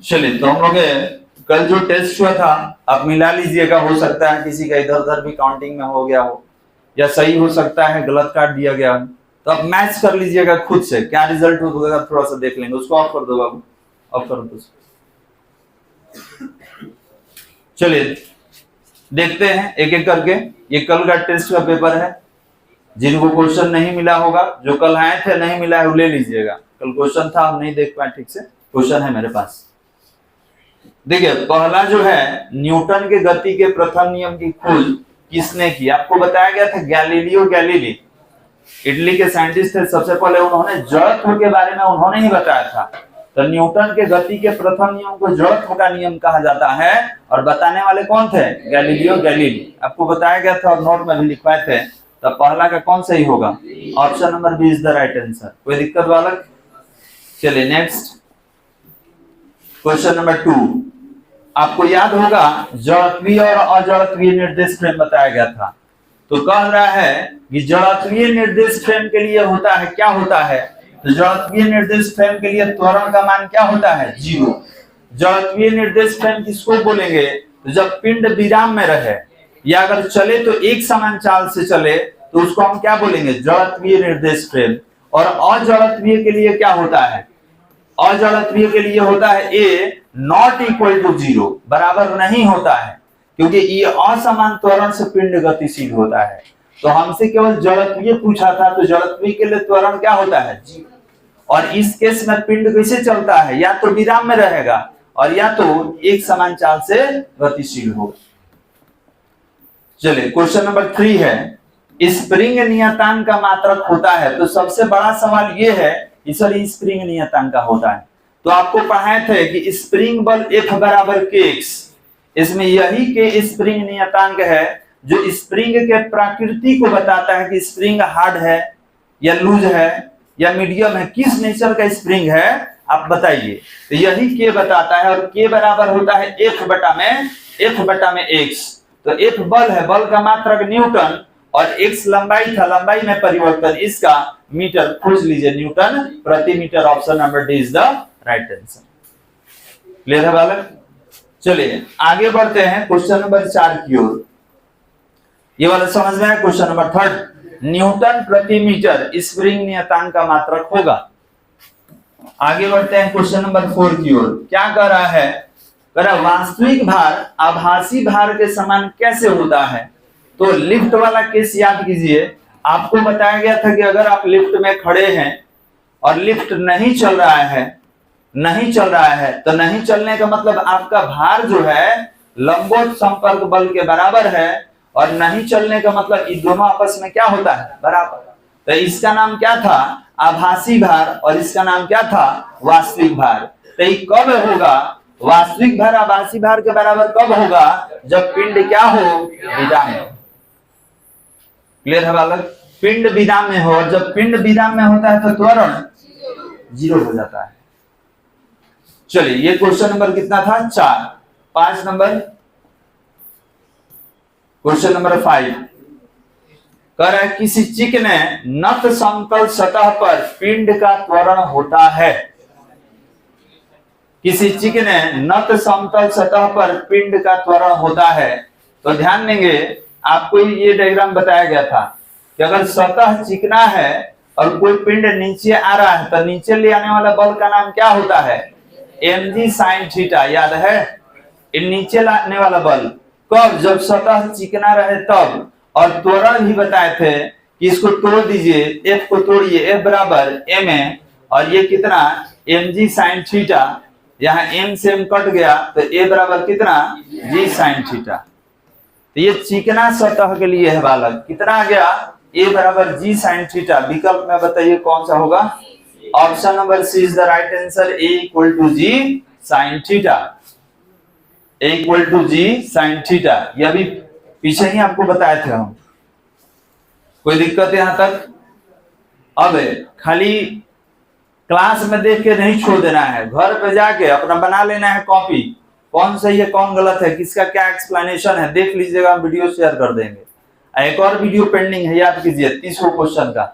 चलिए, तो हम लोग कल जो टेस्ट हुआ था आप मिला लीजिएगा, हो सकता है किसी का इधर उधर भी काउंटिंग में हो गया हो, या सही हो सकता है गलत काट दिया गया हो, तो आप मैच कर लीजिएगा खुद से, क्या रिजल्ट होगा थोड़ा सा देख लेंगे। उसको ऑफ कर दो बाबू, ऑफ कर दो। चलिए देखते हैं एक एक करके। ये कल का टेस्ट का पेपर है, जिनको क्वेश्चन नहीं मिला होगा, जो कल आए थे नहीं मिला है वो ले लीजिएगा। कल क्वेश्चन था, हम नहीं देख पाए ठीक से, क्वेश्चन है मेरे पास। देखिए पहला जो है, न्यूटन के गति के प्रथम नियम की खोज किसने की? आपको बताया गया था गैलीलियो गैलीली, इटली के साइंटिस्ट थे। सबसे पहले उन्होंने जड़त्व के बारे में उन्होंने ही बताया था। तो न्यूटन के गति के प्रथम नियम को जड़त्व का नियम कहा जाता है, और बताने वाले कौन थे? Galileo Galilei. आपको बताया गया था और नोट में भी लिखवाए थे। तो पहला का कौन सही होगा? Option number B is the right answer. कोई दिक्कत वाला? चलिए नेक्स्ट क्वेश्चन नंबर 2। आपको याद होगा जड़त्वीय और अजड़त्वीय निर्देश फ्रेम बताया गया था। तो कह रहा है कि जड़त्वीय निर्देश फ्रेम के लिए होता है, क्या होता है? तो जड़त्वीय निर्देश फ्रेम के लिए त्वरण का मान क्या होता है? 0। जड़त्वीय निर्देश फ्रेम किसको बोलेंगे? तो जब पिंड विराम में रहे या अगर चले तो एक समान चाल से चले तो उसको हम क्या बोलेंगे? जड़त्वीय निर्देश फ्रेम। और अजड़त्वीय के लिए क्या होता है? अजड़त्वीय के लिए होता है ए नॉट इक्वल टू 0, बराबर नहीं होता है, क्योंकि ये असमान त्वरण से पिंड गतिशील होता है। तो हमसे केवल जड़त्वीय पूछा था, तो जड़त्वीय के लिए त्वरण क्या होता है? 0। और इस केस में पिंड कैसे चलता है? या तो विराम में रहेगा और या तो एक समान चाल से गतिशील होगा। चलिए क्वेश्चन नंबर 3 है, स्प्रिंग नियतांक का मात्रक होता है। तो सबसे बड़ा सवाल ये है कि सर स्प्रिंग नियतांक का होता है। तो आपको पढ़ाए थे कि स्प्रिंग बल F बराबर kx, इसमें यही के स्प्रिंग नियतांक है जो स्प्रिंग के प्रकृति को बताता है कि स्प्रिंग हार्ड है या लूज है या मीडियम है, किस नेचर का स्प्रिंग है आप बताइए। तो यही के बताता है, और के बराबर होता है F बटा में x। तो F बल है, बल का मात्रक न्यूटन, और x लंबाई था, लंबाई में परिवर्तन, इसका मीटर खोज लीजिए, न्यूटन प्रति metre. Option number D is the right answer. Clear है बालक? चलिए आगे बढ़ते हैं क्वेश्चन नंबर 4 की ओर। ये वाला समझ में है? क्वेश्चन नंबर 3, न्यूटन प्रति मीटर स्प्रिंग नियतांक का मात्रक होगा। आगे बढ़ते हैं क्वेश्चन नंबर 4 की ओर। क्या कह रहा है? कह रहा वास्तविक भार आभासी भार के समान कैसे होता है? तो लिफ्ट वाला केस याद कीजिए। आपको बताया गया था कि अगर आप लिफ्ट में खड़े हैं और लिफ्ट नहीं चल रहा है तो नहीं चलने का मतलब आपका भार जो है लंबवत संपर्क बल के बराबर है, और नहीं चलने का मतलब ये दोनों आपस में क्या होता है? बराबर। तो इसका नाम क्या था? आभासी भार, और इसका नाम क्या था? वास्तविक भार। तो ये कब होगा? वास्तविक भार आभासी भार के बराबर कब होगा? जब पिंड क्या हो? विराम में। क्लियर है बालक? पिंड विराम में हो, और जब पिंड विराम में होता है तो त्वरण 0 हो जाता है। चलिए ये क्वेश्चन नंबर कितना था? 4। 5 नंबर क्वेश्चन नंबर 5 कह रहा है किसी चिकने नत समतल सतह पर पिंड का त्वरण होता है। किसी चिकने नत समतल सतह पर पिंड का त्वरण होता है। तो ध्यान देंगे, आपको ये डायग्राम बताया गया था कि अगर सतह चिकना है और कोई पिंड नीचे आ रहा है तो नीचे ले आने वाला बल का नाम क्या होता है? mg sin theta. याद है? नीचे लाने वाला बल कब? जब सतह चिकना रहे तब। और त्वरण भी बताए थे कि इसको तोड़ दीजिए, f को तोड़िए, f बराबर ma, और ये कितना? mg sin theta. यहाँ m से m कट गया तो a बराबर कितना? g sin theta. तो ये चिकना सतह के लिए है बालक। कितना आ गया? a बराबर g sin थीटा। विकल्प में बताइए कौन सा होगा? Option number C is the right answer, a equal to g sin theta. a equal to g sin theta. यह भी पीछे ही आपको बताए थे हम। कोई दिक्कत है यहां तक? अब खाली क्लास में देख के नहीं छोड़ देना है, घर पे जाके अपना बना लेना है कॉपी, कौन सही है कौन गलत है, किसका क्या एक्सप्लेनेशन है, देख लीजिएगा, हम वीडियो शेयर कर देंगे। एक और वीडियो पेंडिंग है, याद कीजिए, 30 क्वेश्चन का,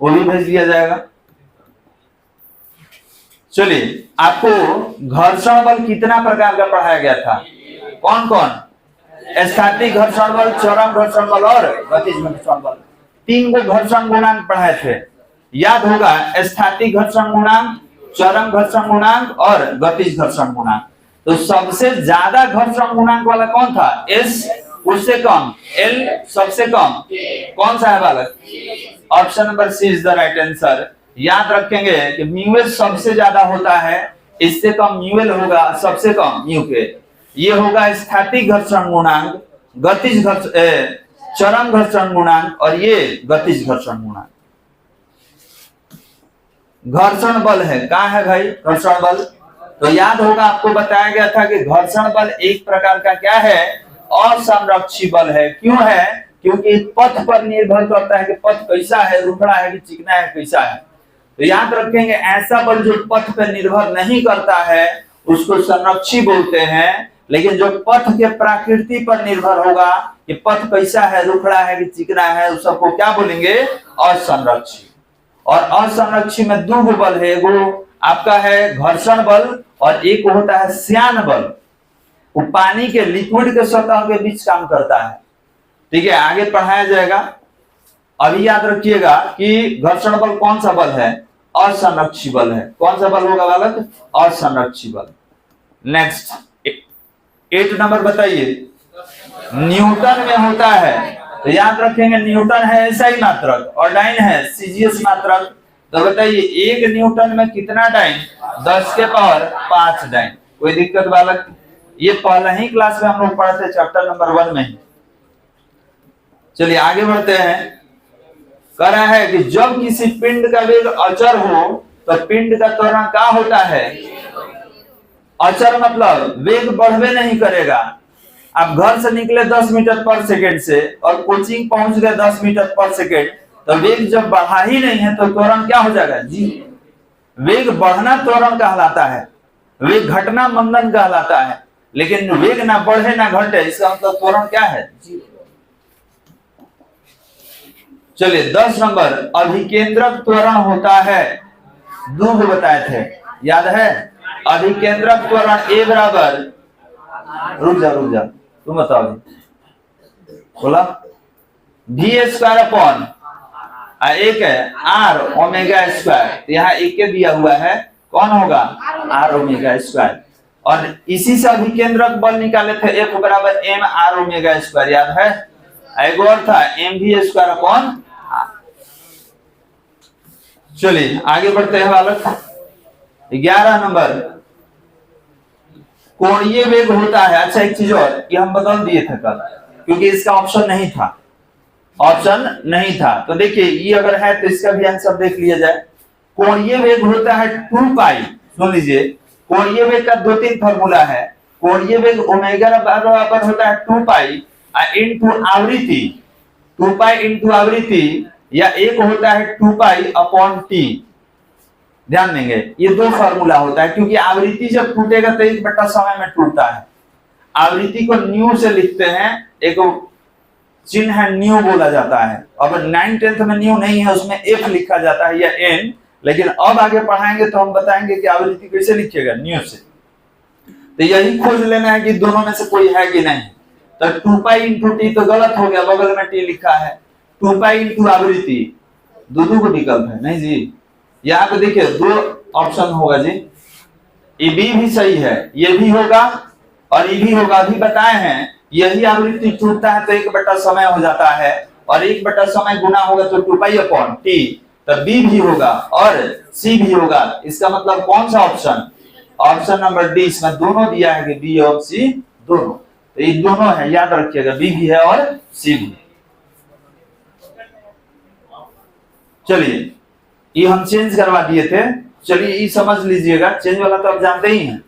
वो भी भेज दिया जाएगा। चलिए, आपको घर्षण बल कितना प्रकार का पढ़ाया गया था? कौन कौन? स्थैतिक घर्षण बल, चरम घर्षण बल और गतिज घर्षण बल। 3 को घर्षण गुणांक पढ़ाए थे, याद होगा। स्थैतिक घर्षण गुणांक, चरम घर्षण गुणांक और गतिज घर्षण गुणांक। तो सबसे ज्यादा घर्षण गुणांक वाला कौन था? एस, उससे कम एल, सबसे कम कौन सा है बालक? Option number C is the right answer. याद रखेंगे कि म्यू एस सबसे ज्यादा होता है, इससे कम म्यू एल होगा, सबसे कम म्यू के। ये होगा स्थैतिक घर्षण गुणांक, गतिज चरम घर्षण गुणांक और ये गतिज घर्षण गुणांक। घर्षण बल है, कहाँ है भाई घर्षण बल? तो याद होगा आपको बताया गया था कि घर्षण बल एक प्रकार का क्या है? असंरक्षी बल है। क्यों है? क्योंकि पथ पर निर्भर करता है कि पथ कैसा है, रुखड़ा है कि चिकना है, कैसा है। तो याद रखेंगे ऐसा बल जो पथ पर निर्भर नहीं करता है उसको संरक्षी बोलते हैं, लेकिन जो पथ के प्रकृति पर निर्भर होगा कि पथ कैसा है, रुखड़ा है कि चिकना है, उस सबको क्या बोलेंगे? असंरक्षी। और असंरक्षी में 2 बल है, एगो आपका है घर्षण बल और एक होता है श्यान बल। वो पानी के लिक्विड के सतह के बीच काम करता है। ठीक है, आगे पढ़ाया जाएगा। अभी याद रखिएगा कि घर्षण बल कौन सा बल है? असंरक्षी बल है। कौन सा बल होगा बालक? असंरक्षी बल। नेक्स्ट 8 नंबर बताइए। न्यूटन में होता है, तो याद रखेंगे न्यूटन है एसआई मात्रक और डाइन है सीजीएस मात्रक। तो बताइए 1 न्यूटन में कितना डाइन? 10 के पावर 5 डाइन। कोई दिक्कत बालक? ये पहला ही क्लास में हम लोग पढ़े थे, चैप्टर नंबर 1 में ही। चलिए आगे बढ़ते हैं। कह रहा है कि जब किसी पिंड का वेग अचर हो तो पिंड का त्वरण क्या होता है? अचर मतलब वेग बढ़वे नहीं करेगा। आप घर से निकले 10 मीटर पर सेकेंड से और कोचिंग पहुंच गए 10 मीटर पर सेकेंड, तो वेग जब बढ़ा ही नहीं है तो त्वरण क्या हो जाएगा? जी। वेग बढ़ना त्वरण कहलाता है, वेग घटना मंदन कहलाता है। लेकिन वेग ना बढ़े ना घटे, इसका मतलब त्वरण क्या है? जी। चलिए 10 नंबर। अभिकेंद्रक त्वरण होता है, 2 बताए थे, याद है? अभिकेंद्रक त्वरण ए बराबर, रुक जा तुम बताओ बोला, वी स्क्वायर अपॉन एक है आर ओमेगा स्क्वायर। यहाँ एक के दिया हुआ है, कौन होगा? R omega square. और इसी से अभिकेंद्रक बल निकाले थे, F बराबर एम आर ओमेगा स्क्वायर, याद है? एक और था एम वी स्क्वायर अपॉन। चलिए आगे बढ़ते हैं बालक। 11 नंबर। कोणीय वेग होता है। अच्छा एक चीज और, ये हम बदल दिए थे कल क्योंकि इसका ऑप्शन नहीं था, ऑप्शन नहीं था। तो देखिए ये अगर है तो इसका भी आंसर देख लिया जाए। कोणीय वेग होता है 2 पाई। सुन लीजिए, कोणीय वेग का 2-3 फॉर्मूला है। कोणीय वेग ओमेगा बराबर होता है 2 पाई इंटू आवृत्ति, 2 पाई इंटू आवृत्ति, या एक होता है 2 पाई अपॉन टी। ध्यान देंगे ये 2 फॉर्मूला होता है, क्योंकि आवृत्ति जब टूटेगा तो 1 समय में टूटता है। आवृत्ति को न्यू से लिखते हैं, एक चिन्ह है न्यू बोला जाता है। अब 9th-10th में न्यू नहीं है, उसमें एफ लिखा जाता है या एन। लेकिन अब आगे पढ़ाएंगे तो हम बताएंगे कि आवृत्ति कैसे लिखिएगा, न्यू से। तो यही खोज लेना है कि दोनों में से कोई है कि नहीं। तो 2 पाई इंटू टी तो गलत हो गया, बगल में टी लिखा है। 2 पाई इंटू आवृत्ति, दो को विकल्प है नहीं जी। यहाँ पे देखिए 2 ऑप्शन होगा जी। ये बी भी सही है, ये भी होगा और ये भी होगा। अभी बताए हैं यही आवृत्ति टूटता है तो 1 समय हो जाता है, और 1 समय गुना होगा तो 2 पाई अपॉन टी। तो बी भी होगा और सी भी होगा। इसका मतलब कौन सा ऑप्शन? Option number D. इसमें दोनों दिया है कि बी और सी दोनों, तो ये दोनों है, याद रखिएगा, बी भी है और सी भी। चलिए ये हम चेंज करवा दिए थे, चलिए ये समझ लीजिएगा, चेंज वाला तो आप जानते ही हैं।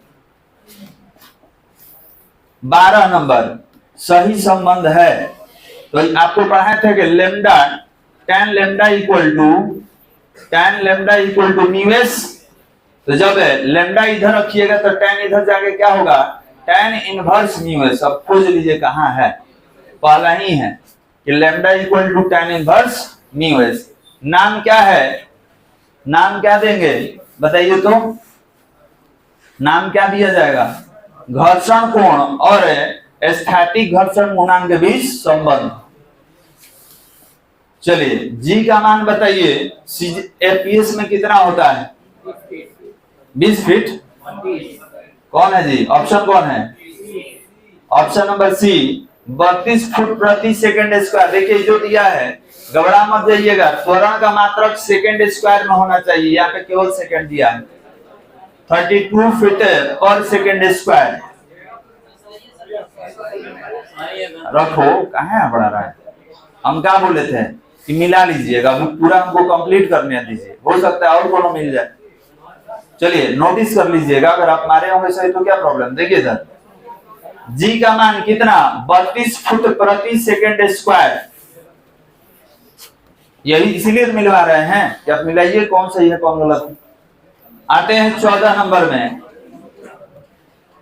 12 नंबर। सही संबंध है। तो आपको पढ़ाए थे कि lambda tan lambda equal to mu S. तो जब लेमडा इधर रखिएगा तो tan इधर जाके क्या होगा? tan inverse mu S. अब खोज लीजिए कहाँ है, पहला ही है कि lambda equal to tan inverse mu S. नाम क्या है? नाम क्या देंगे बताइए तो? नाम क्या दिया जाएगा? घर्षण कोण और स्थैतिक घर्षण गुणांक के बीच संबंध। चलिए जी का मान बताइए, एफपीएस में कितना होता है? 20 फीट। कौन है जी? ऑप्शन कौन है? ऑप्शन नंबर सी 32 फुट प्रति सेकंड स्क्वायर। देखिए जो दिया है, घबरा मत जाइएगा, त्वरण का मात्रक सेकंड स्क्वायर में होना चाहिए, यहाँ पे केवल सेकंड दिया है। 32 फीट पर सेकंड स्क्वायर। रखो, कहाँ बढ़ा रहा है? हम क्या बोले थे कि मिला लीजिएगा, पूरा हमको कंप्लीट करने दीजिए, हो सकता है और कोनो मिल जाए। चलिए नोटिस कर लीजिएगा, अगर आप मारे होंगे सही तो क्या प्रॉब्लम। देखिए सर, जी का मान कितना? 32 फुट प्रति सेकंड स्क्वायर। यही इसीलिए मिलवा रहे हैं कि आप मिलाइए कौन सही है कौन गलत। आते हैं 14 नंबर में,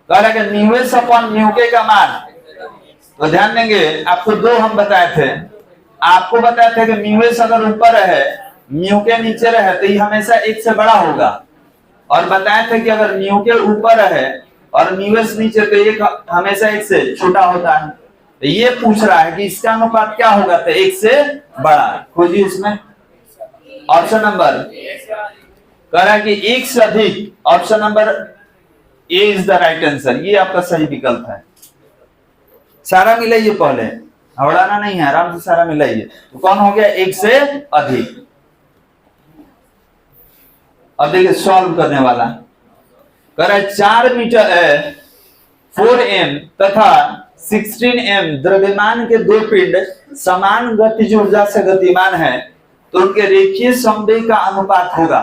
कह रहा है म्यू एस अपॉन म्यू के का मान। तो ध्यान देंगे, आपको दो हम बताए थे। आपको बताया था कि म्यू एस अगर ऊपर है, म्यू के नीचे रहे तो ये हमेशा एक से बड़ा होगा, और बताया था कि अगर म्यू के ऊपर है और म्यू एस नीचे तो एक हमेशा एक से छोटा होता है। तो ये पूछ रहा है कि इसका अनुपात क्या होगा? तो एक से बड़ा। खोजिए इसमें ऑप्शन नंबर, कह रहा है कि एक से अधिक। Option number A is the right answer, ये आपका सही विकल्प है। सारा मिलाइए पहले, हवड़ाना नहीं है, आराम से सारा मिलाइए। तो कौन हो गया? एक से अधिक। अब देखिए सॉल्व करने वाला, कह रहा है 4 मीटर 4m तथा 16m द्रव्यमान के दो पिंड समान गतिज ऊर्जा से गतिमान है, तो उनके रेखीय संवेग का अनुपात होगा।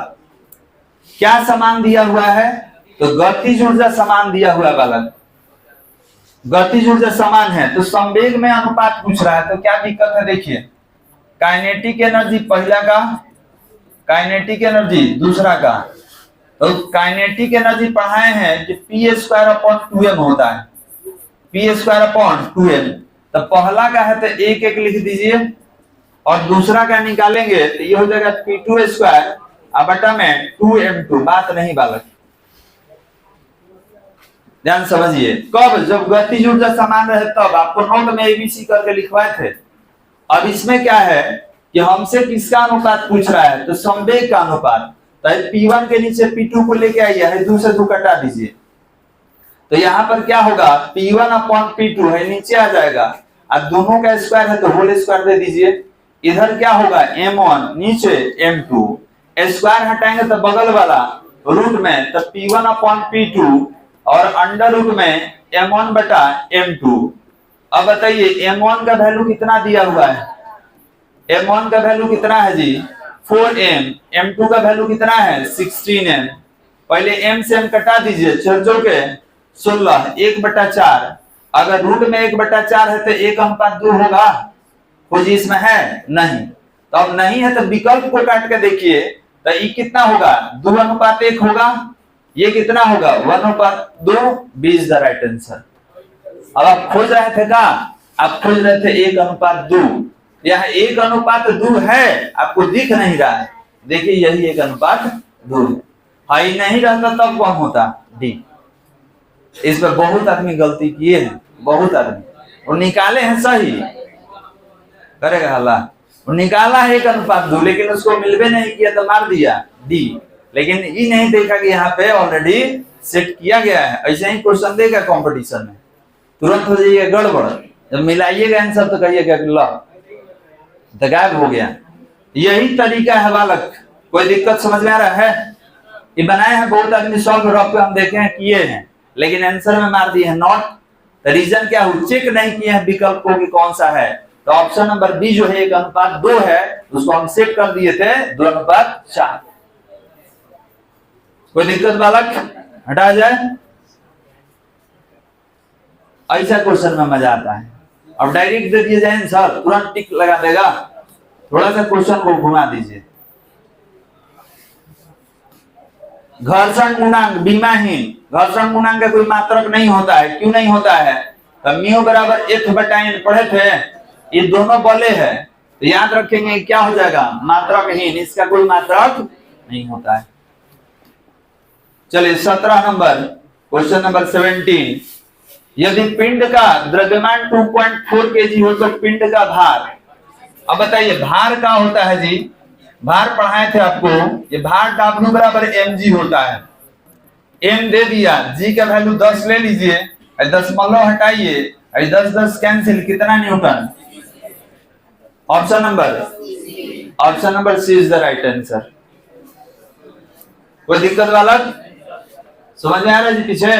क्या समान दिया हुआ है? तो गतिज ऊर्जा समान दिया हुआ बालक, गतिज ऊर्जा समान है तो संवेग में अनुपात पूछ रहा है, तो क्या दिक्कत है? देखिए काइनेटिक एनर्जी पहला का, काइनेटिक एनर्जी दूसरा का। तो काइनेटिक एनर्जी पढ़ाए हैं कि p²/2m होता है, p²/2m। तो पहला का है तो एक एक लिख दीजिए, और दूसरा का निकालेंगे तो ये हो जाएगा p²/2m²। बात नहीं बालक, ध्यान समझिए। कब? जब गतिज ऊर्जा समान रहे तब। आपको नोट में एबीसी करके लिखवाए थे। अब इसमें क्या है कि हमसे किसका अनुपात पूछ रहा है? तो संवेग का अनुपात। तो P1 के नीचे P2 को लेके आइए, है 2 से 2 कटा दीजिए। तो यहाँ पर क्या होगा? P1/P2 है, नीचे आ जाएगा, अब दोनों का स्क्वायर है तो होल स्क्वायर दे दीजिए। इधर क्या होगा? M1 नीचे M2, स्क्वायर हटाएंगे तो बगल वाला रूट में, तो P1/P2 और अंडर रूट में M1/M2। अब बताइए M1 का वैल्यू कितना दिया हुआ है? M1 का वैल्यू कितना है जी? 4m। M2 का वैल्यू कितना है? 16m। पहले m से m कटा दीजिए, 4 16, 1/4। अगर रूट में 1/4 है तो 1:2 होगा। कुछ इसमें है नहीं, तो अब नहीं है तो विकल्प को काट के देखिए, तो ये कितना होगा? 2:1 होगा। ये कितना होगा? 1:2। B is the right answer. अब आप खोज रहे थे क्या? आप खोज रहे थे 1:2। यह 1:2 है, आपको दिख नहीं रहा है। देखिए यही 1:2 है। हाई नहीं रहता तब कौन होता? डी। इस पर बहुत आदमी गलती किए हैं, बहुत आदमी, और निकाले हैं सही। करेगा हल्ला, और निकाला है 1:2, लेकिन उसको मिलवे नहीं किया तो मार दिया डी। लेकिन ये नहीं देखा कि यहाँ पे ऑलरेडी सेट किया गया है। ऐसे ही क्वेश्चन देगा कंपटीशन में, तुरंत हो जाइएगा गड़बड़। जब मिलाइएगा आंसर तो कहिएगा तो गायब हो गया। यही तरीका है बालक। कोई दिक्कत समझ में आ रहा है? ये बनाए हैं बहुत आदमी, सॉल्व रॉक पे हम देखे हैं, किए हैं, लेकिन आंसर में मार दिए हैं नॉट। रीजन क्या हो? चेक नहीं किए हैं विकल्प को कि कौन सा है। तो ऑप्शन नंबर बी जो है 1:2 है, उसको हम सेट कर दिए थे 2:4। कोई दिक्कत बालक? हटा जाए। ऐसा क्वेश्चन में मजा आता है। अब डायरेक्ट दे दिए जाए सर, तुरंत टिक लगा देगा। थोड़ा सा क्वेश्चन को घुमा दीजिए। घर्षण गुणांक बीमाहीन। घर्षण गुणांक का कोई मात्रक नहीं होता है। क्यों नहीं होता है? तो म्यू बराबर F/N पढ़े थे, ये दोनों बले है, तो याद रखेंगे क्या हो जाएगा? मात्रकहीन। इसका कोई मात्रक नहीं होता है। चलिए 17 नंबर, क्वेश्चन नंबर 17, यदि पिंड का द्रव्यमान 2.4 kg हो तो पिंड का भार, अब बताइए भार क्या होता है जी, भार पढ़ाए थे आपको, ये भार W बराबर mg होता है। m दे दिया, g का वैल्यू 10 ले लीजिए, 10 हटाइए, 10 कैंसिल, कितना newton? Option number C is the right answer. कोई दिक्कत वाला समझ में आ रहा है जी? पीछे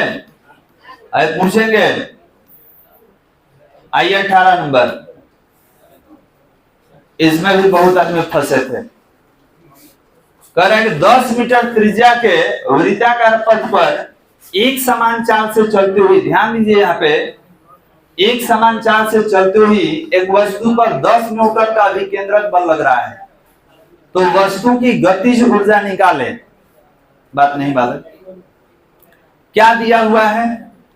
आए पूछेंगे। आइए 18 नंबर, इसमें भी बहुत आदमी फंसे थे। कह रहे हैं कि 10 मीटर त्रिज्या के वृत्ताकार पथ पर एक समान चाल से चलते हुए, ध्यान दीजिए यहाँ पे, एक समान चाल से चलते हुए एक वस्तु पर 10 न्यूटन का अभिकेंद्रक बल लग रहा है, तो वस्तु की गतिज ऊर्जा निकाले। बात नहीं बालक, क्या दिया हुआ है?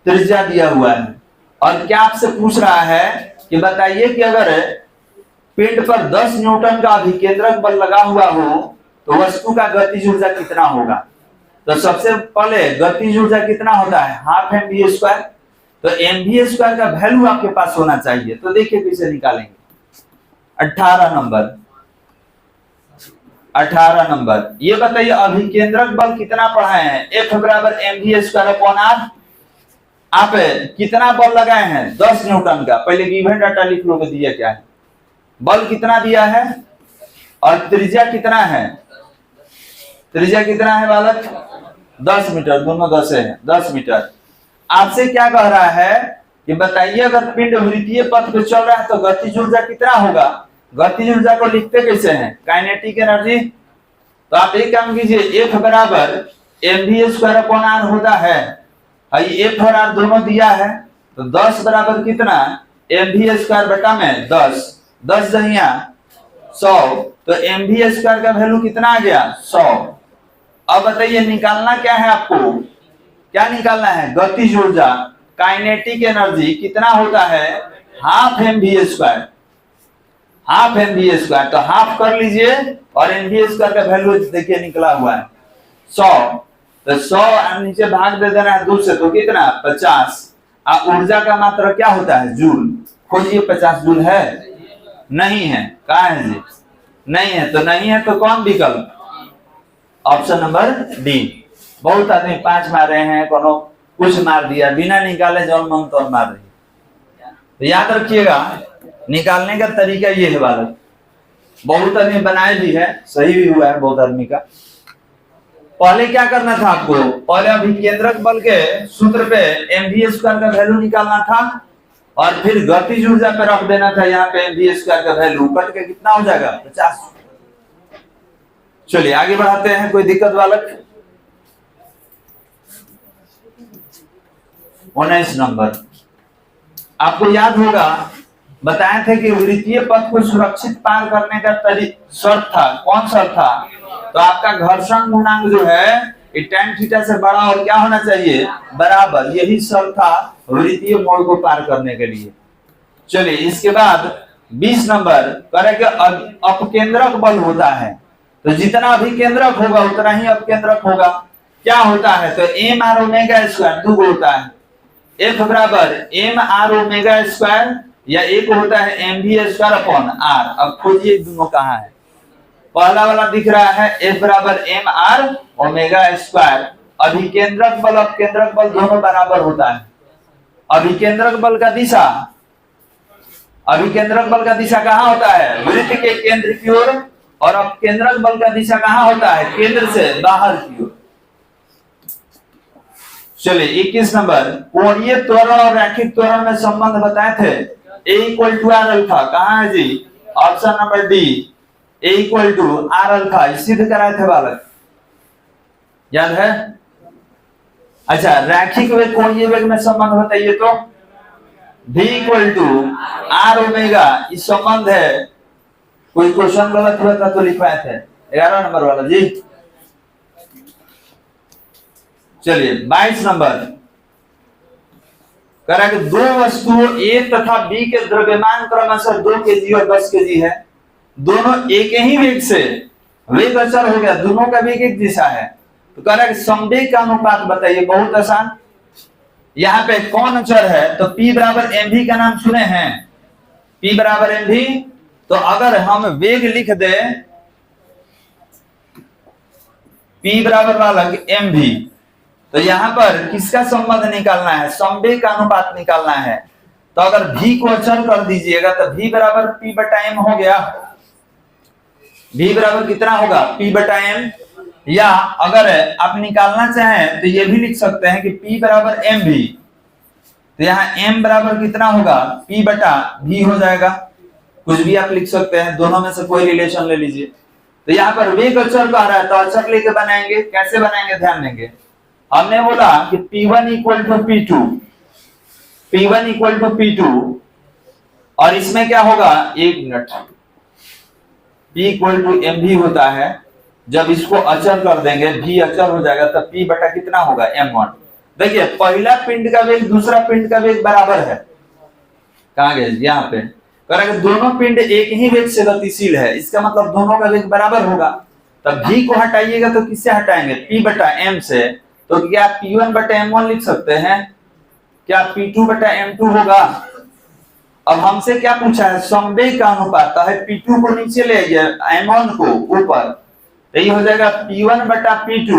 त्रिज्या दिया हुआ है, और क्या आपसे पूछ रहा है कि बताइए कि अगर पिंड पर 10 न्यूटन का अभिकेंद्रक बल लगा हुआ हो तो वस्तु का गतिज ऊर्जा कितना होगा? तो सबसे पहले गतिज ऊर्जा कितना होता है? Half mv²। तो mv² का वैल्यू आपके पास होना चाहिए, तो देखिए कैसे निकालेंगे। 18 नंबर, ये बताइए अभिकेंद्रक बल कितना पढ़ाए हैं? F बराबर mv²/r। आप कितना बल लगाए हैं? 10 न्यूटन का। पहले गिवन डाटा लिख लो, दिया क्या है, बल कितना दिया है और त्रिज्या कितना है? त्रिज्या कितना है बालक? 10 मीटर, दोनों 10 है, 10 मीटर। आपसे क्या कह रहा है कि बताइए अगर पिंड वृत्तीय पथ पे चल रहा है तो गतिज ऊर्जा कितना होगा? गतिज ऊर्जा को लिखते कैसे हैं? Kinetic energy. तो आप एक काम कीजिए, F बराबर mv²/r होता है, F और r दोनों दिया है, तो 10 बराबर कितना? mv² बटा में 10, 10 दहिया 100, तो mv² का वैल्यू कितना आ गया? 100। अब बताइए निकालना क्या है आपको? क्या निकालना है? गतिज ऊर्जा, काइनेटिक एनर्जी कितना होता है? Half mv²। हाफ mv², तो हाफ कर लीजिए, और mv² का वैल्यू देखिए निकला हुआ है 100, तो 100 नीचे भाग दे देना है 2 से, तो कितना? 50। ऊर्जा का मात्रा क्या होता है? जूल। खोजिए, 50 जूल है? नहीं है। कहाँ है जी? नहीं है, तो नहीं है, तो कौन विकल्प? Option number D. बहुत आदमी 5 मार रहे हैं, कोनो कुछ मार दिया, बिना निकाले जौन मन तो मार रही। तो याद रखिएगा, निकालने का तरीका ये है बालक। बहुत आदमी बनाए भी है, सही भी हुआ है बहुत आदमी का। पहले क्या करना था आपको? पहले अभिकेंद्रक बल के सूत्र पे mv² का वैल्यू निकालना था, और फिर गतिज ऊर्जा पे रख देना था यहाँ पे mv² का वैल्यू, कट के कितना हो जाएगा? 50। चलिए आगे बढ़ाते हैं, कोई दिक्कत बालक? 19 नंबर, आपको याद होगा बताए थे कि वृत्तीय पथ को सुरक्षित पार करने का शर्त था। कौन शर्त था? तो आपका घर्षण गुणांक जो है tan थीटा से बड़ा और क्या होना चाहिए? बराबर। यही शर्त था वृत्तीय मोड़ को पार करने के लिए। चलिए इसके बाद 20 नंबर, करें कि अपकेंद्रक बल होता है, तो जितना अभिकेंद्रक होगा उतना ही अपकेंद्रक होगा। क्या होता है? तो mr⍵² 2 होता है, F बराबर mr⍵² या एक होता है mv²/r। अब खोजिए दोनों कहाँ है? पहला वाला दिख रहा है F बराबर mr⍵²। अभिकेंद्रक बल अपकेंद्रक बल दोनों बराबर होता है। अभिकेंद्रक बल का दिशा, अभिकेंद्रक बल का दिशा कहाँ होता है? वृत्त के केंद्र की ओर, और अपकेंद्रक बल का दिशा कहाँ होता है? केंद्र से बाहर की ओर। चलिए 21 नंबर, कोणीय त्वरण और रैखिक त्वरण में संबंध बताए थे। A=r अल्फा, कहाँ है जी? Option number D, A=r alpha. सिद्ध कराए थे बालक, याद है? अच्छा, रैखिक वेग कोणीय वेग में संबंध बताइए तो V=r⍵, इस संबंध है। कोई क्वेश्चन गलत हुआ था तो लिखवाए थे। 11 नंबर वाला जी। चलिए 22 नंबर, कह रहा है कि दो वस्तुओं A तथा B के द्रव्यमान क्रमशः 2 kg और 10 kg है, दोनों एक ही वेग से, वेग अचर हो गया, दोनों का वेग एक दिशा है, तो कह रहा है कि संवेग का अनुपात बताइए। बहुत आसान, यहाँ पे कौन अचर है, तो P बराबर mv का नाम सुने हैं, P बराबर mv। तो अगर हम वेग लिख दे P बराबर वाला mv, तो यहां पर किसका संबंध निकालना है, संवेग का अनुपात निकालना है। तो अगर v को अचर कर दीजिएगा तो v बराबर p बटा m हो गया। v बराबर कितना होगा, p बटा m। या अगर आप निकालना चाहें तो ये भी लिख सकते हैं कि p बराबर mv, तो यहाँ m बराबर कितना होगा, p बटा v हो जाएगा। कुछ भी आप लिख सकते हैं, दोनों में से कोई रिलेशन ले लीजिए। तो यहाँ पर वेग अचर कह रहा है तो अचर लेके बनाएंगे, कैसे बनाएंगे ध्यान देंगे। हमने बोला कि P1 equal to P2, P1 equal to P2, और इसमें क्या होगा, एक minute, P equal to mv होता है। जब इसको अचर कर देंगे, v अचर हो जाएगा, तब P बटा कितना होगा, m1। देखिए पहला पिंड का वेग दूसरा पिंड का वेग बराबर है, कहां गए, यहाँ पे करेंगे, दोनों पिंड एक ही वेग से गतिशील है, इसका मतलब दोनों का वेग बराबर होगा। तब v को हटाइएगा तो किससे हटाएंगे, P बटा m से। तो क्या P1 बटा m1 लिख सकते हैं, क्या P2 बटा m2 होगा। अब हमसे क्या पूछा है, संवेग का अनुपात है, P2 को नीचे ले गया, m1 को ऊपर, तो ये हो जाएगा P1 बटा P2।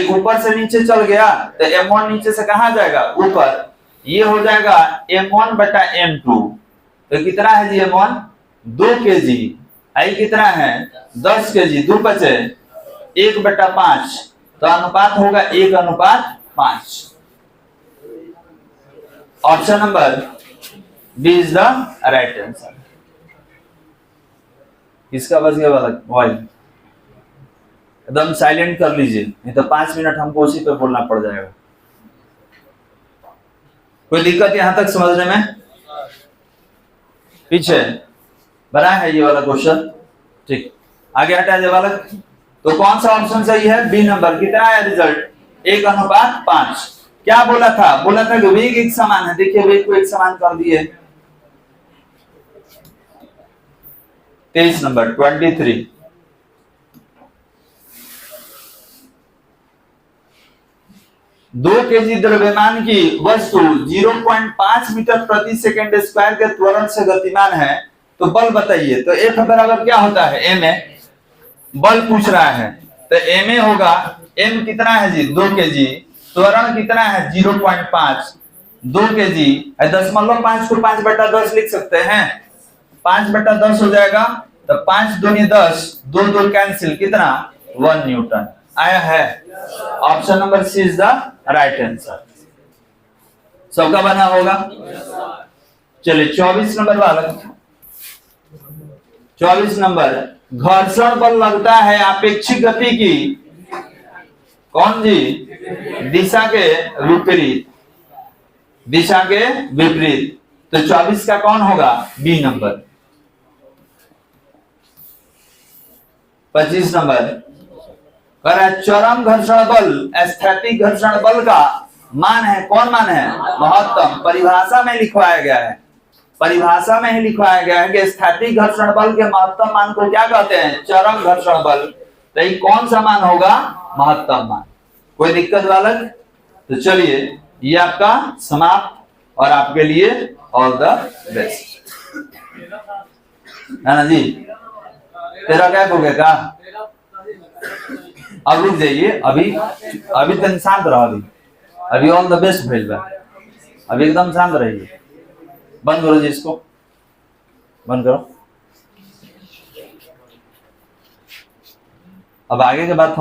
ऊपर से नीचे चल गया तो m1 नीचे से कहां जाएगा, ऊपर, ये हो जाएगा m1 बटा m2। तो कितना है जी m1, 2 kg, आई कितना है 10 kg, 2 बचे 1 बटा 5, तो अनुपात होगा 1:5। Option number B is the right answer. किसका बच गया वाला मोबाइल, एकदम साइलेंट कर लीजिए, नहीं तो 5 मिनट हमको उसी पे बोलना पड़ जाएगा। कोई दिक्कत यहां तक समझने में, पीछे बना है ये वाला क्वेश्चन, ठीक, आगे हटा जाए वाला। तो कौन सा ऑप्शन सही है, बी नंबर। कितना है रिजल्ट, 1:5। क्या बोला था, बोला था कि वेग एक समान है, देखिए वेग को एक समान कर दिए। 23 नंबर 23। दो केजी द्रव्यमान की वस्तु 0.5 मीटर प्रति सेकंड स्क्वायर के त्वरण से गतिमान है, तो बल बताइए। तो F बराबर क्या होता है, ma, बल पूछ रहा है, तो ma होगा, m कितना है जी 2 kg, त्वरण कितना है 0.5, 2 kg, 0.5 को 5 बटा 10 लिख सकते हैं, 5 बटा 10 हो जाएगा, तो 5 दूनी 10, 2 2 कैंसिल, कितना 1 न्यूटन आया है। Option number C is the right answer. सबका बना होगा। चलिए 24 नंबर वाला, 24 नंबर, घर्षण बल लगता है आपेक्षिक गति की कौन जी, दिशा के विपरीत, दिशा के विपरीत। तो 24 का कौन होगा, बी नंबर। 25 नंबर, चरम घर्षण बल स्थैतिक घर्षण बल का मान है, कौन मान है, महत्तम। परिभाषा में लिखवाया गया है, परिभाषा में ही लिखवाया गया है कि स्थैतिक घर्षण बल के महत्तम मान को क्या कहते हैं, चरम घर्षण बल। तो ये कौन सा मान होगा, महत्तम मान। कोई दिक्कत वाला, तो चलिए ये आपका समाप्त, और आपके लिए ऑल द बेस्ट, है ना जी। तेरा क्या हो गया का, अब रुक जाइए, अभी तो शांत रहो, अभी ऑल द बेस्ट भेज, अभी एकदम शांत रहिए। बंद करो जी इसको, बंद करो। अब आगे के बात